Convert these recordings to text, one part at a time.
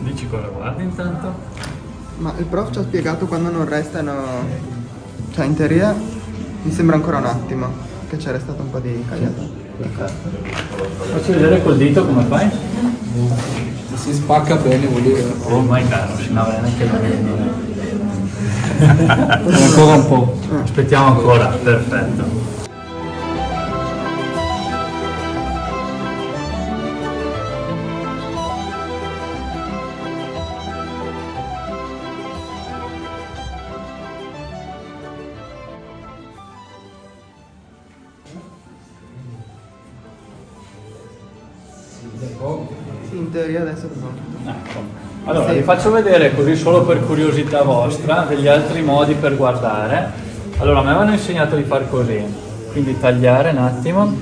Dici cosa guardi intanto? Ma il prof ci ha spiegato quando non restano... Cioè in teoria mi sembra ancora un attimo che c'è restato un po' di cagliata. Perfetto. Facci vedere col dito come fai? Si spacca bene, vuol dire. Oh my god, non si lava neanche la Ancora un po'. Aspettiamo ancora, perfetto. Sì, in teoria adesso è pronto. Ecco. Allora, vi faccio vedere così solo per curiosità vostra degli altri modi per guardare. Allora, a me avevano insegnato di far così, quindi tagliare un attimo,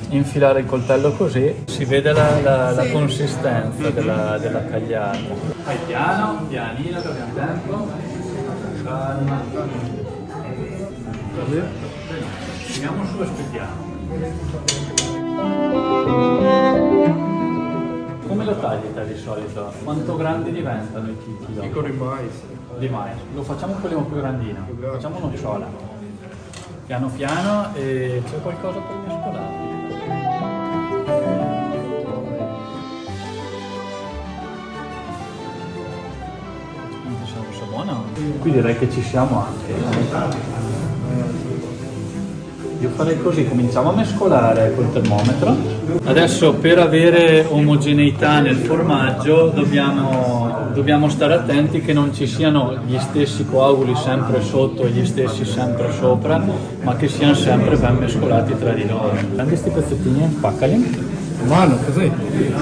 infilare il coltello così, si vede la consistenza della cagliata. Fai piano, pianino che abbiamo tempo. Calma. Così. Finiamo su e aspettiamo. Come lo tagli te di solito? Quanto grandi diventano i chicchi? E con il mais. Di mais. Lo facciamo un po' più grandino. Facciamo nocciola. Piano piano e c'è qualcosa per mescolare. Buono. Qui direi che ci siamo anche. Io farei così, cominciamo a mescolare col termometro. Adesso per avere omogeneità nel formaggio dobbiamo stare attenti che non ci siano gli stessi coaguli sempre sotto e gli stessi sempre sopra, ma che siano sempre ben mescolati tra di loro. Prendi questi pezzettini e spaccali. Mano, così.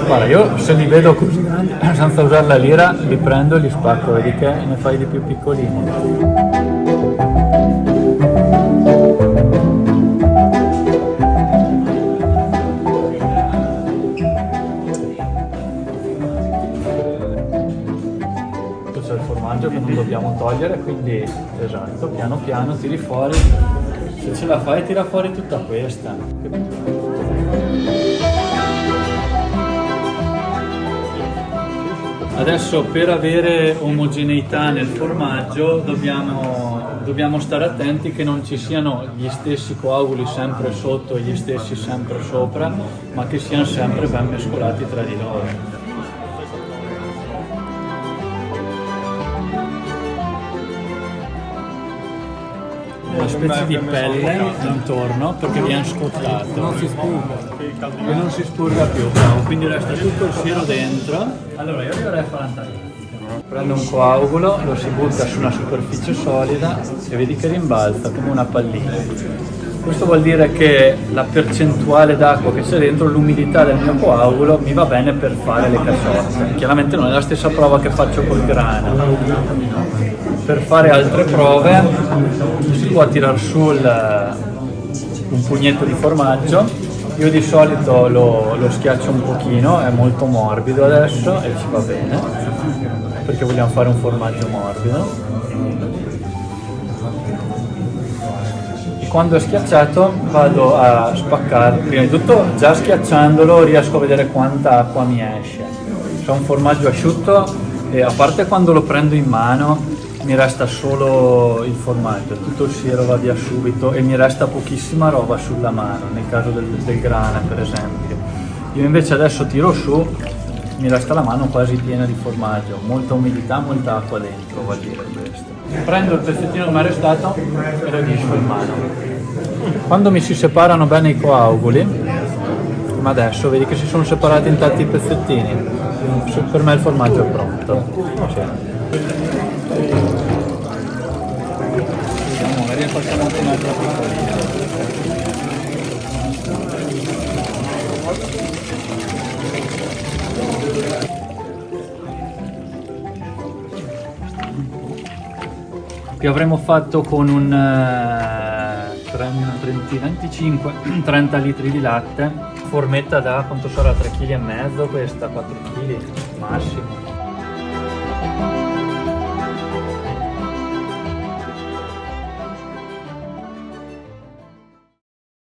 Guarda, io se li vedo così grandi, senza usare la lira, li prendo e li spacco, vedi che ne fai di più piccolini. C'è il formaggio che non dobbiamo togliere, quindi esatto, piano piano tiri fuori, se ce la fai tira fuori tutta questa. Adesso per avere omogeneità nel formaggio dobbiamo stare attenti che non ci siano gli stessi coaguli sempre sotto e gli stessi sempre sopra, ma che siano sempre ben mescolati tra di loro. Una specie di pelle intorno perché viene scottato. Non si spurga. E non si spurga più, bravo, quindi resta tutto il siero dentro. Allora io arriverei a fare un taglio. Prendo un coagulo, lo si butta su una superficie solida e vedi che rimbalza come una pallina. Questo vuol dire che la percentuale d'acqua che c'è dentro, l'umidità del mio coagulo mi va bene per fare le caciocche. Chiaramente non è la stessa prova che faccio col grano. Per fare altre prove si può tirar su un pugnetto di formaggio. Io di solito lo schiaccio un pochino, è molto morbido adesso e ci va bene, perché vogliamo fare un formaggio morbido. E quando è schiacciato vado a spaccare, prima di tutto già schiacciandolo riesco a vedere quanta acqua mi esce. Se ho un formaggio asciutto, e a parte quando lo prendo in mano, mi resta solo il formaggio, tutto il siero va via subito e mi resta pochissima roba sulla mano, nel caso del grana per esempio. Io invece adesso tiro su mi resta la mano quasi piena di formaggio, molta umidità, molta acqua dentro, vuol dire questo. Prendo il pezzettino che mi è restato e lo disco in mano. Quando mi si separano bene i coaguli, ma adesso vedi che si sono separati in tanti pezzettini, per me il formaggio è pronto. Vediamo, magari facciamo anche un'altra piccolina. Che avremmo fatto con un 30 litri di latte, formetta da quanto sarà 3,5 kg questa, 4 kg massimo.